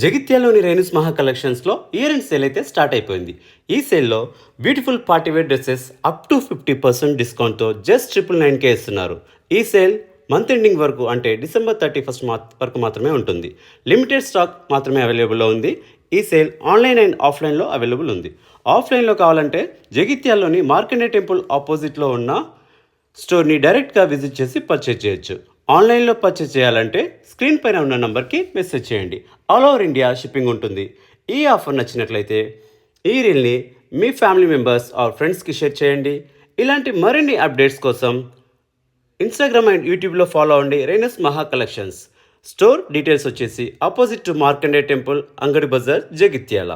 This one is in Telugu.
జగిత్యాలోని రేణుస్ మహా కలెక్షన్స్లో ఇయర్ ఎండ్ సేల్ అయితే స్టార్ట్ అయిపోయింది. ఈ సేల్లో beautiful partywear dresses up to 50% డిస్కౌంట్తో జస్ట్ 999కే ఇస్తున్నారు. ఈ సేల్ మంత్ ఎండింగ్ వరకు అంటే డిసెంబర్ 31 వరకు మాత్రమే ఉంటుంది. లిమిటెడ్ స్టాక్ మాత్రమే అవైలబుల్లో ఉంది. ఈ సేల్ ఆన్లైన్ అండ్ ఆఫ్లైన్లో అవైలబుల్ ఉంది. ఆఫ్లైన్లో కావాలంటే జగిత్యాల్లోని మార్కండే టెంపుల్ ఆపోజిట్లో ఉన్న స్టోర్ని డైరెక్ట్గా విజిట్ చేసి పర్చేజ్ చేయొచ్చు. ఆన్లైన్లో పర్చేజ్ చేయాలంటే స్క్రీన్ పైన ఉన్న నంబర్కి మెసేజ్ చేయండి. ఆల్ ఓవర్ ఇండియా షిప్పింగ్ ఉంటుంది. ఈ ఆఫర్ నచ్చినట్లయితే ఈ రీల్ని మీ ఫ్యామిలీ మెంబర్స్ ఆర్ ఫ్రెండ్స్కి షేర్ చేయండి. ఇలాంటి మరిన్ని అప్డేట్స్ కోసం ఇన్స్టాగ్రామ్ అండ్ యూట్యూబ్లో ఫాలో అవ్వండి. రేణుస్ మహా కలెక్షన్స్. స్టోర్ డీటెయిల్స్ వచ్చేసి ఆపోజిట్ టు మార్కండే టెంపుల్, అంగడి బజార్, జగిత్యాల.